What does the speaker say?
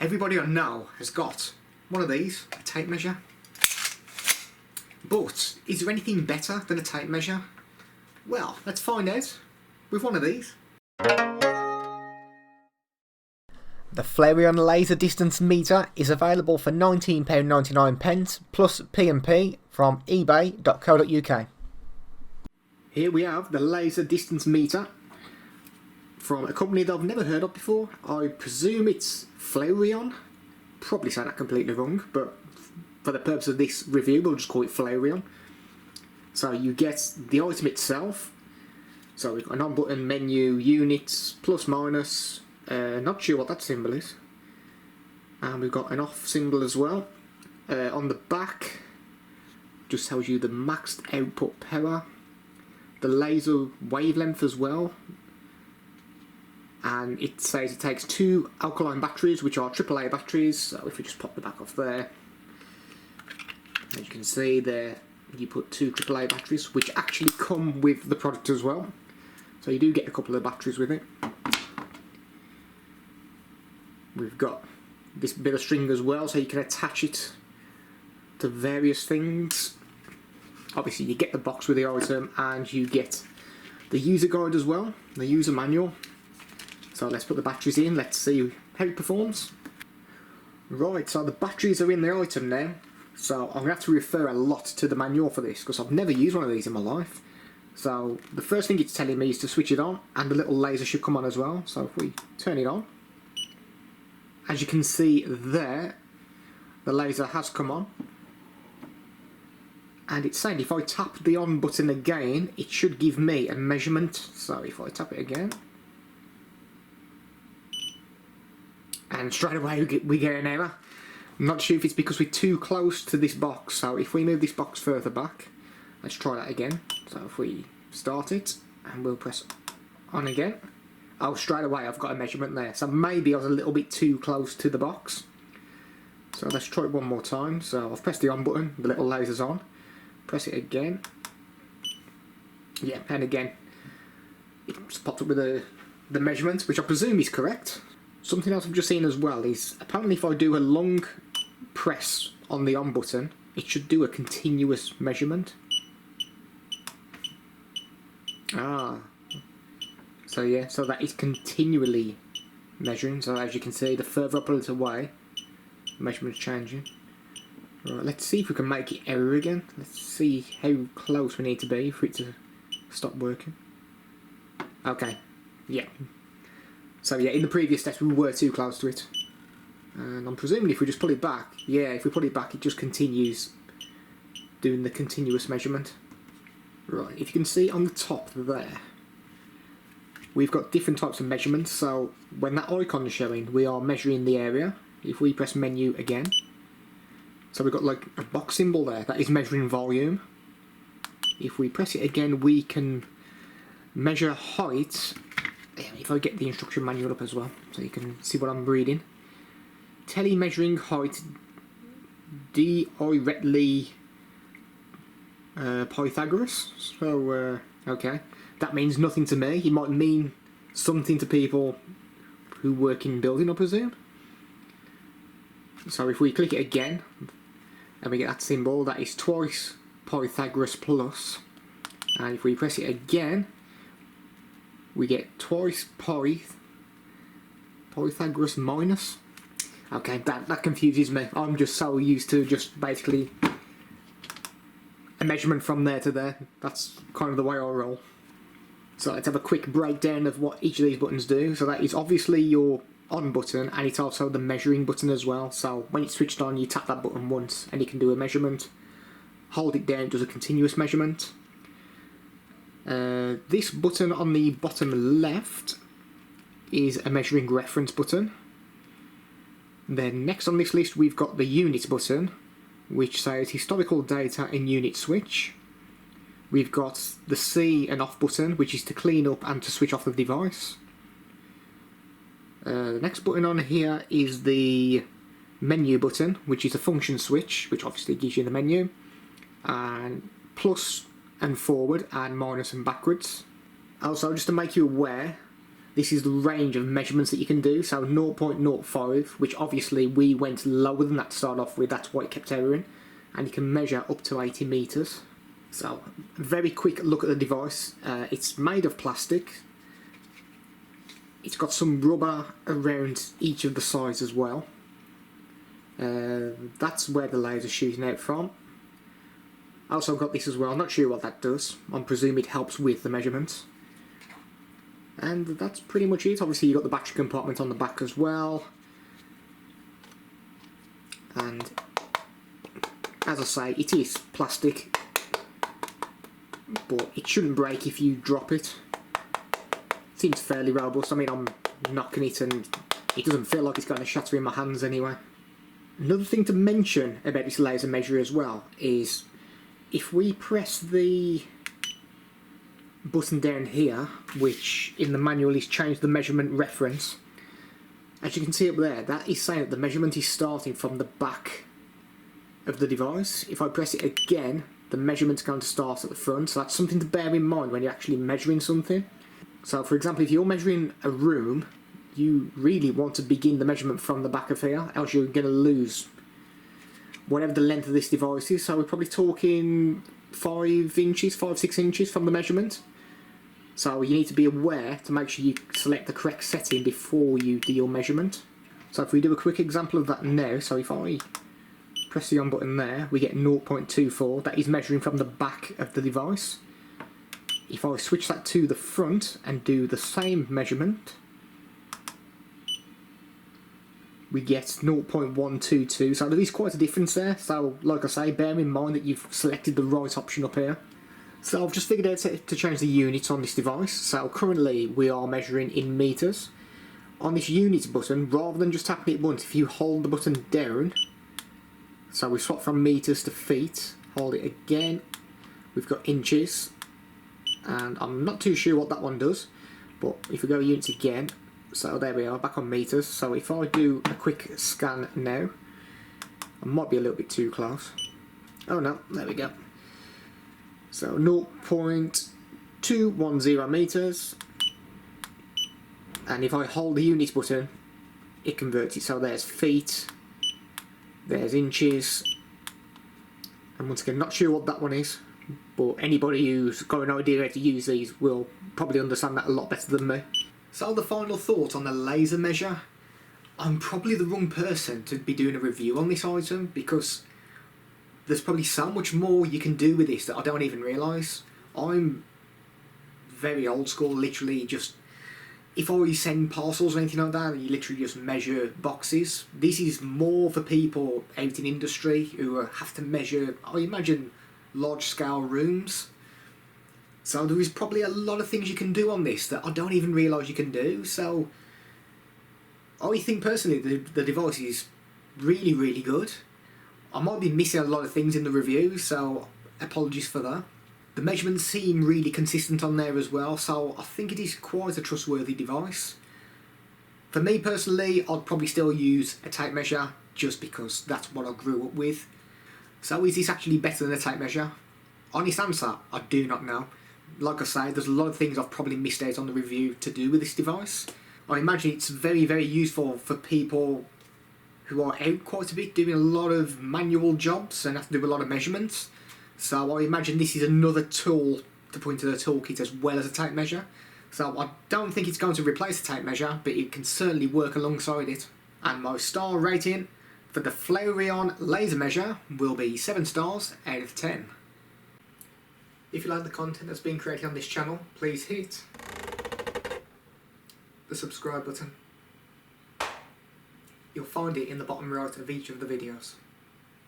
Everybody I know has got one of these, a tape measure. But is there anything better than a tape measure? Well, let's find out with one of these. The Floureon laser distance meter is available for £19.99 plus P&P from ebay.co.uk. Here we have the laser distance meter from a company that I've never heard of before. I presume it's Floureon. Probably saying that completely wrong, but for the purpose of this review we'll just call it Floureon. So you get the item itself. So we've got an on button, menu, units, plus minus, not sure what that symbol is. And we've got an off symbol as well. On the back just tells you the maxed output power, the laser wavelength as well, and it says it takes 2 alkaline batteries, which are AAA batteries. So if we just pop the back off there, as you can see there, you put 2 AAA batteries, which actually come with the product as well. So you do get a couple of batteries with it. We've got this bit of string as well, so you can attach it to various things. Obviously you get the box with the item and you get the user guide as well, the user manual. So let's put the batteries in, let's see how it performs. Right, so the batteries are in the item now. So I'm going to have to refer a lot to the manual for this because I've never used one of these in my life. So the first thing it's telling me is to switch it on, and the little laser should come on as well. So if we turn it on, as you can see there, the laser has come on. And it's saying if I tap the on button again, it should give me a measurement. So if I tap it again, and straight away we get an error. I'm not sure if it's because we're too close to this box. So if we move this box further back, let's try that again. So if we start it and we'll press on again, oh, straight away I've got a measurement there. So maybe I was a little bit too close to the box. So let's try it one more time. So I've pressed the on button, the little laser's on. Press it again. Yeah, and again it's popped up with the measurement, which I presume is correct. Something else I've just seen as well is apparently if I do a long press on the on button, it should do a continuous measurement. So yeah, so that is continually measuring. So as you can see, the further I pull it away, the measurement's changing. Right, let's see if we can make it error again. Let's see how close we need to be for it to stop working. Okay, yeah. So yeah, in the previous test we were too close to it. And I'm presuming if we just pull it back, yeah, if we pull it back it just continues doing the continuous measurement. Right, if you can see on the top there, we've got different types of measurements. So when that icon is showing, we are measuring the area. If we press menu again, so we've got like a box symbol there, that is measuring volume. If we press it again, we can measure height. If I get the instruction manual up as well, so you can see what I'm reading. Tele measuring height directly Pythagoras. So okay, that means nothing to me. It might mean something to people who work in building, I presume. So if we click it again and we get that symbol, that is twice Pythagoras plus. And if we press it again, we get twice Pythagoras minus. Okay, that confuses me. I'm just so used to just basically a measurement from there to there. That's kind of the way I roll. So let's have a quick breakdown of what each of these buttons do. So that is obviously your on button, and it's also the measuring button as well. So when it's switched on, you tap that button once and you can do a measurement. Hold it down, it does a continuous measurement. This button on the bottom left is a measuring reference button. Then next on this list we've got the units button, which says historical data in unit switch. We've got the C and off button, which is to clean up and to switch off the device. The next button on here is the menu button, which is a function switch, which obviously gives you the menu, and plus and forward and minus and backwards. Also, just to make you aware, this is the range of measurements that you can do. So 0.05, which obviously we went lower than that to start off with, that's why it kept erroring. And you can measure up to 80 meters. So, very quick look at the device. It's made of plastic. It's got some rubber around each of the sides as well. That's where the laser's shooting out from. I also got this as well. I'm not sure what that does. I presume it helps with the measurements. And that's pretty much it. Obviously you've got the battery compartment on the back as well. And as I say, it is plastic, but it shouldn't break if you drop it. Seems fairly robust. I mean, I'm knocking it and it doesn't feel like it's going to shatter in my hands anyway. Another thing to mention about this laser measurer as well is if we press the button down here, which in the manual is changed the measurement reference, as you can see up there, that is saying that the measurement is starting from the back of the device. If I press it again, the measurement's going to start at the front, so that's something to bear in mind when you're actually measuring something. So for example, if you're measuring a room, you really want to begin the measurement from the back of here, else you're going to lose whatever the length of this device is. So we're probably talking 5 inches, 5-6 inches from the measurement. So you need to be aware to make sure you select the correct setting before you do your measurement. So if we do a quick example of that now, so if I press the on button there, we get 0.24, that is measuring from the back of the device. If I switch that to the front and do the same measurement, we get 0.122, so there is quite a difference there. So like I say, bear in mind that you've selected the right option up here. So I've just figured out to change the units on this device. So currently we are measuring in meters. On this units button, rather than just tapping it once, if you hold the button down, so we swap from meters to feet, hold it again, we've got inches, and I'm not too sure what that one does, but if we go units again, so there we are, back on meters. So if I do a quick scan now, I might be a little bit too close. Oh no, there we go. So 0.210 meters, and if I hold the units button, it converts it. So there's feet, there's inches, and once again, not sure what that one is, but anybody who's got an idea how to use these will probably understand that a lot better than me. So the final thought on the laser measure, I'm probably the wrong person to be doing a review on this item because there's probably so much more you can do with this that I don't even realise. I'm very old school, literally just, if I send parcels or anything like that, you literally just measure boxes. This is more for people out in industry who have to measure, I imagine, large scale rooms. So there is probably a lot of things you can do on this that I don't even realise you can do. So I think personally the device is really, really good. I might be missing a lot of things in the review, so apologies for that. The measurements seem really consistent on there as well, so I think it is quite a trustworthy device. For me personally, I'd probably still use a tape measure just because that's what I grew up with. So is this actually better than a tape measure? Honest answer, I do not know. Like I say, there's a lot of things I've probably missed out on the review to do with this device. I imagine it's very, very useful for people who are out quite a bit doing a lot of manual jobs and have to do a lot of measurements. So I imagine this is another tool to put into the toolkit as well as a tape measure. So I don't think it's going to replace a tape measure, but it can certainly work alongside it. And my star rating for the Floureon laser measure will be 7 stars out of 10. If you like the content that's being created on this channel, please hit the subscribe button. You'll find it in the bottom right of each of the videos.